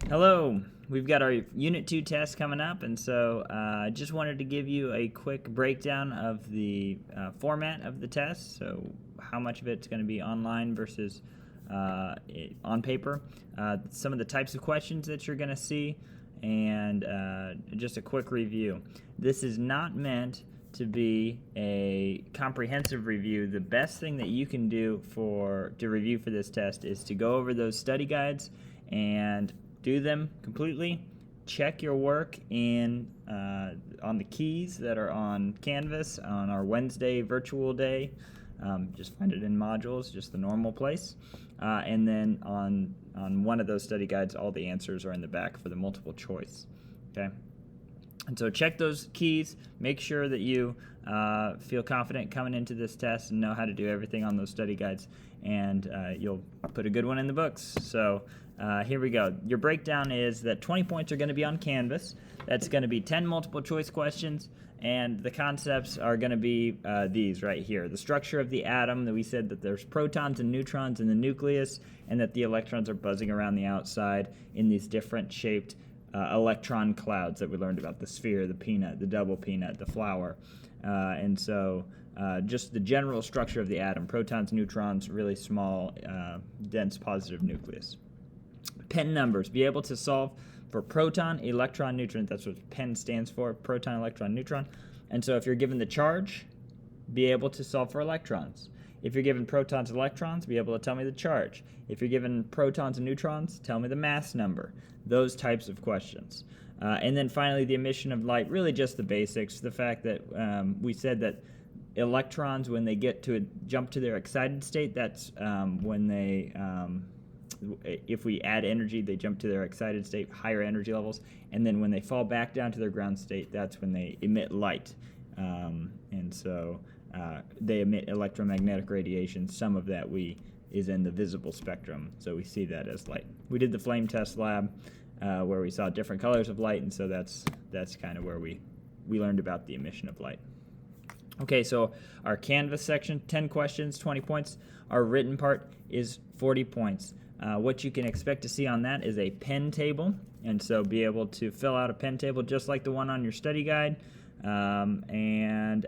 Hello, we've got our Unit 2 test coming up, and so I just wanted to give you a quick breakdown of the format of the test, so how much of it's going to be online versus on paper, some of the types of questions that you're going to see, and just a quick review. This is not meant to be a comprehensive review. The best thing that you can do to review for this test is to go over those study guides and do them completely. Check your work on the keys that are on Canvas on our Wednesday virtual day. Just find it in modules, just the normal place. And then on one of those study guides, all the answers are in the back for the multiple choice. Okay. And so check those keys, make sure that you feel confident coming into this test and know how to do everything on those study guides, and you'll put a good one in the books. So here we go. Your breakdown is that 20 points are going to be on Canvas. That's going to be 10 multiple choice questions, and the concepts are going to be these right here. The structure of the atom, that we said that there's protons and neutrons in the nucleus, and that the electrons are buzzing around the outside in these different shaped electron clouds that we learned about: the sphere, the peanut, the double peanut, the flower. And so just the general structure of the atom: protons, neutrons, really small, dense positive nucleus. Pen numbers: be able to solve for proton, electron, neutron. That's what pen stands for: proton, electron, neutron. And so if you're given the charge, be able to solve for electrons. If you're given protons and electrons, be able to tell me the charge. If you're given protons and neutrons, tell me the mass number. Those types of questions. And then finally, the emission of light, really just the basics. The fact that we said that electrons, when they jump to their excited state, that's when they, if we add energy, they jump to their excited state, higher energy levels. And then when they fall back down to their ground state, that's when they emit light. And so they emit electromagnetic radiation. Some of that is in the visible spectrum, so we see that as light. We did the flame test lab where we saw different colors of light, and so that's kind of where we learned about the emission of light. Okay, so our Canvas section, 10 questions, 20 points. Our written part is 40 points. What you can expect to see on that is a pen table, and so be able to fill out a pen table just like the one on your study guide. And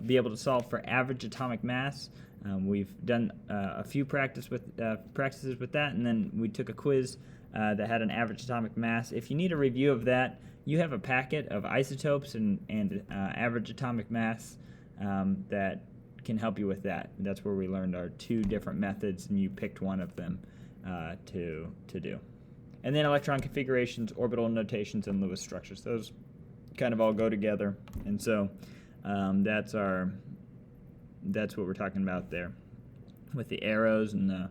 be able to solve for average atomic mass. We've done a few practices with that, and then we took a quiz that had an average atomic mass. If you need a review of that, you have a packet of isotopes and average atomic mass that can help you with that. That's where we learned our two different methods, and you picked one of them to do. And then electron configurations, orbital notations, and Lewis structures. Those kind of all go together, and so that's what we're talking about there with the arrows and the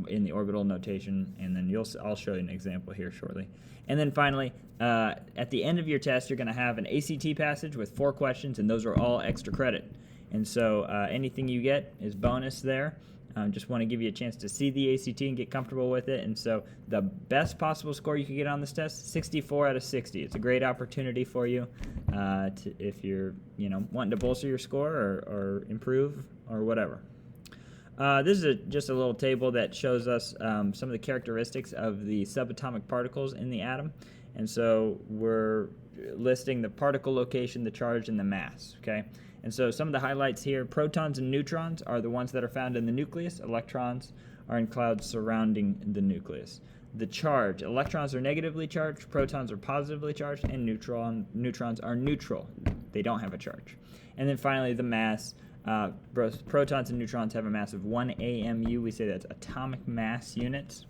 in the orbital notation. And then I'll show you an example here shortly. And then finally, at the end of your test, you're going to have an ACT passage with 4 questions, and those are all extra credit. And so anything you get is bonus there. Just want to give you a chance to see the ACT and get comfortable with it. And so the best possible score you could get on this test, 64 out of 60. It's a great opportunity for you if you're wanting to bolster your score or improve or whatever. This is just a little table that shows us some of the characteristics of the subatomic particles in the atom. And so we're listing the particle location, the charge, and the mass. Okay. And so some of the highlights here: protons and neutrons are the ones that are found in the nucleus. Electrons are in clouds surrounding the nucleus. The charge: electrons are negatively charged, protons are positively charged, and neutrons are neutral. They don't have a charge. And then finally, the mass. Both protons and neutrons have a mass of 1 AMU. We say that's atomic mass units.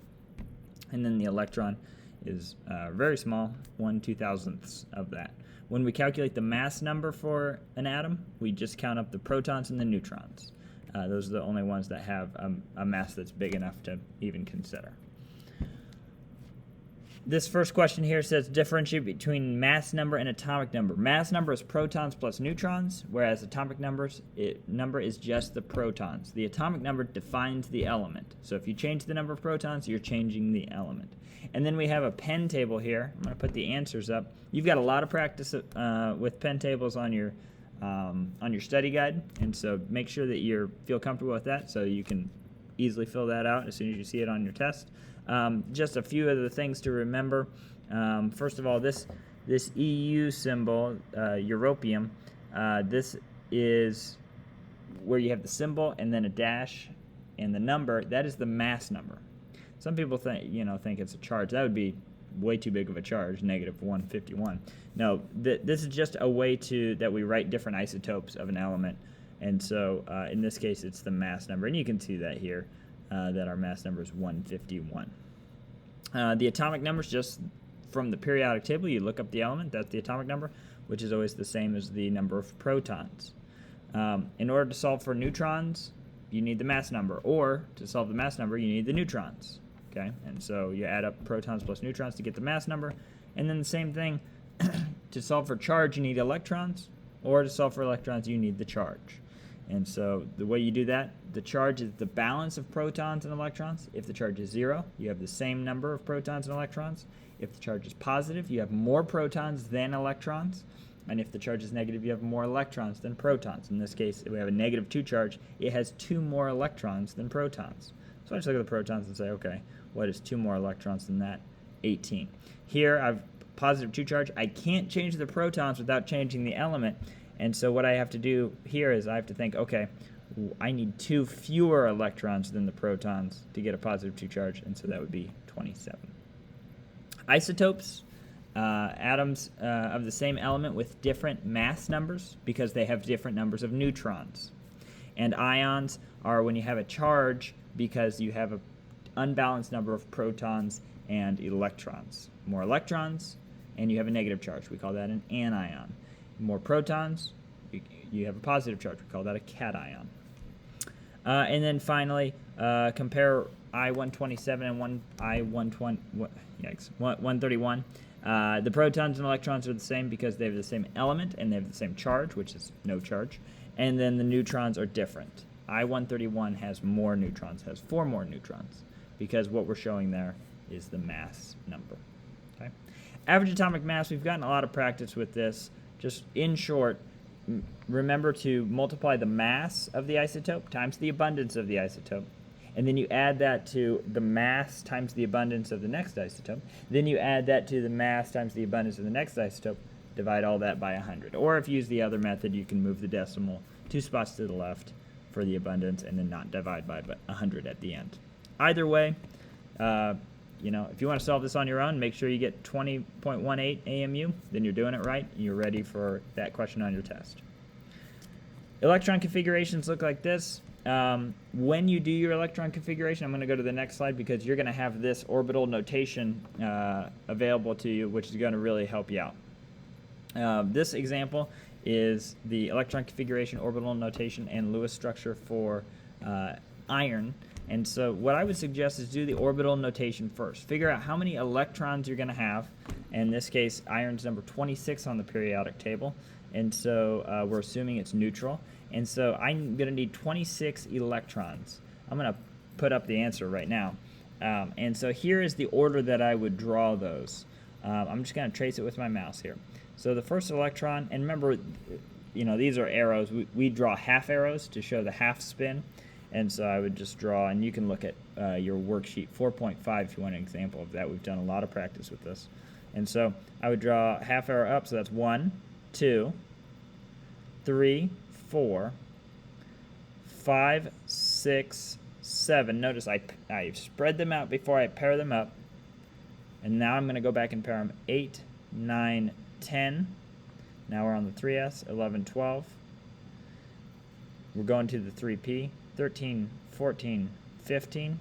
And then the electron is very small, 1/2000th of that. When we calculate the mass number for an atom, we just count up the protons and the neutrons. Those are the only ones that have a mass that's big enough to even consider. This first question here says differentiate between mass number and atomic number. Mass number is protons plus neutrons, whereas atomic number is just the protons. The atomic number defines the element. So if you change the number of protons, you're changing the element. And then we have a pen table here. I'm going to put the answers up. You've got a lot of practice with pen tables on your study guide, and so make sure that you feel comfortable with that so you can easily fill that out as soon as you see it on your test. Just a few of the things to remember. First of all, this EU symbol, europium, this is where you have the symbol and then a dash and the number. That is the mass number. Some people think it's a charge. That would be way too big of a charge, -151. No, this is just a way that we write different isotopes of an element. And so in this case, it's the mass number. And you can see that here, that our mass number is 151. The atomic number is just from the periodic table. You look up the element, that's the atomic number, which is always the same as the number of protons. In order to solve for neutrons, you need the mass number. Or to solve the mass number, you need the neutrons. Okay? And so you add up protons plus neutrons to get the mass number. And then the same thing, to solve for charge, you need electrons. Or to solve for electrons, you need the charge. And so the way you do that, the charge is the balance of protons and electrons. If the charge is 0, you have the same number of protons and electrons. If the charge is positive, you have more protons than electrons. And if the charge is negative, you have more electrons than protons. In this case, if we have a -2 charge, it has 2 more electrons than protons. So I just look at the protons and say, okay, what is 2 more electrons than that? 18. Here, I've +2 charge. I can't change the protons without changing the element. And so what I have to do here is I have to think, okay, I need 2 fewer electrons than the protons to get a +2 charge, and so that would be 27. Isotopes, atoms of the same element with different mass numbers because they have different numbers of neutrons. And ions are when you have a charge because you have an unbalanced number of protons and electrons. More electrons, and you have a negative charge. We call that an anion. More protons, you have a positive charge. We call that a cation. And then finally, compare I-127 and I-131. The protons and electrons are the same because they have the same element and they have the same charge, which is no charge. And then the neutrons are different. I-131 has more neutrons, has 4 more neutrons, because what we're showing there is the mass number. Okay? Average atomic mass, we've gotten a lot of practice with this. Just in short, remember to multiply the mass of the isotope times the abundance of the isotope. And then you add that to the mass times the abundance of the next isotope. Then you add that to the mass times the abundance of the next isotope. Divide all that by 100. Or if you use the other method, you can move the decimal 2 spots to the left for the abundance and then not divide by 100 at the end. Either way, if you want to solve this on your own, make sure you get 20.18 AMU. Then you're doing it right. You're ready for that question on your test. Electron configurations look like this. When you do your electron configuration, I'm going to go to the next slide because you're going to have this orbital notation available to you, which is going to really help you out. This example is the electron configuration, orbital notation, and Lewis structure for iron. And so what I would suggest is do the orbital notation first. Figure out how many electrons you're going to have. In this case, iron's number 26 on the periodic table. And so we're assuming it's neutral. And so I'm going to need 26 electrons. I'm going to put up the answer right now. And so here is the order that I would draw those. I'm just going to trace it with my mouse here. So the first electron, and remember, these are arrows. We draw half arrows to show the half spin. And so I would just draw, and you can look at your worksheet 4.5 if you want an example of that. We've done a lot of practice with this. And so I would draw half arrow up, so that's 1, 2, 3, 4, 5, 6, 7. Notice I spread them out before I pair them up. And now I'm going to go back and pair them 8, 9, 10. Now we're on the 3s, 11, 12. We're going to the 3p, 13, 14, 15.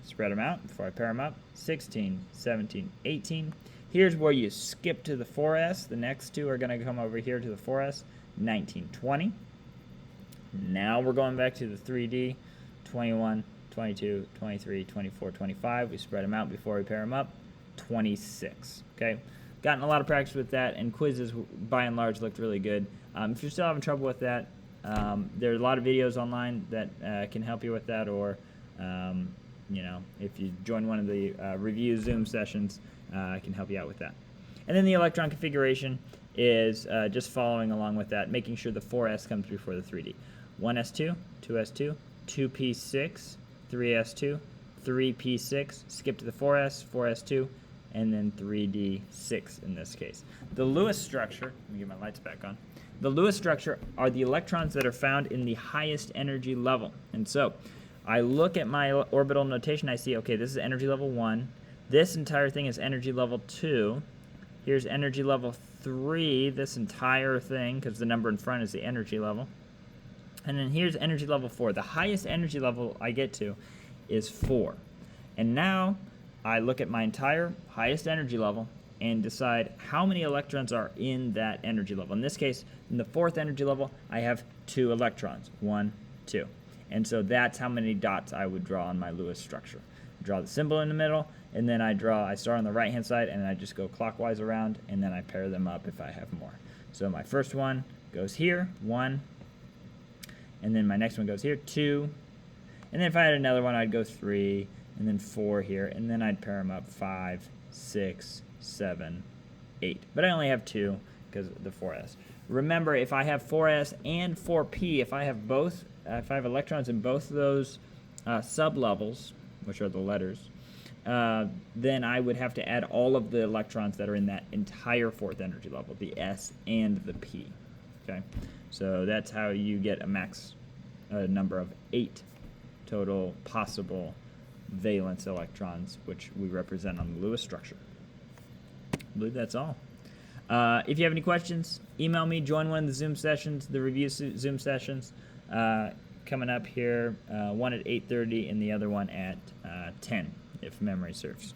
Spread them out before I pair them up. 16, 17, 18. Here's where you skip to the 4s. The next two are going to come over here to the 4s. 19, 20. Now we're going back to the 3D. 21, 22, 23, 24, 25. We spread them out before we pair them up. 26. Okay. Gotten a lot of practice with that, and quizzes by and large looked really good. If you're still having trouble with that, there's a lot of videos online that can help you with that, or if you join one of the review Zoom sessions, I can help you out with that. And then the electron configuration is just following along with that, making sure the 4s comes before the 3D. 1s2, 2s2, 2p6, 3s2, 3p6, skip to the 4s, 4s2, and then 3d6 in this case. The Lewis structure, let me get my lights back on. The Lewis structure are the electrons that are found in the highest energy level. And so I look at my orbital notation, I see, okay, this is energy level 1. This entire thing is energy level 2. Here's energy level 3, this entire thing, because the number in front is the energy level. And then here's energy level 4. The highest energy level I get to is 4. And now I look at my entire highest energy level and decide how many electrons are in that energy level. In this case, in the 4th energy level, I have 2 electrons. 1, 2. And so that's how many dots I would draw on my Lewis structure. Draw the symbol in the middle, and then I start on the right-hand side, and I just go clockwise around, and then I pair them up if I have more. So my first one goes here, 1, and then my next one goes here, 2, and then if I had another one, I'd go 3, and then 4 here, and then I'd pair them up 5, 6, 7, 8. But I only have 2 because of the 4s. Remember, if I have 4s and 4p, if I have electrons in both of those sublevels, which are the letters, then I would have to add all of the electrons that are in that entire 4th energy level, the s and the p. Okay, so that's how you get a max number of 8 total possible valence electrons, which we represent on the Lewis structure. I believe that's all. If you have any questions, email me, join one of the Zoom sessions, the review Zoom sessions coming up here, one at 8:30 and the other one at 10, if memory serves.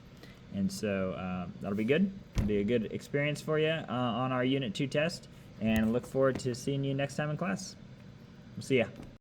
And so that'll be good. It'll be a good experience for you on our Unit 2 test, and I look forward to seeing you next time in class. We'll see ya.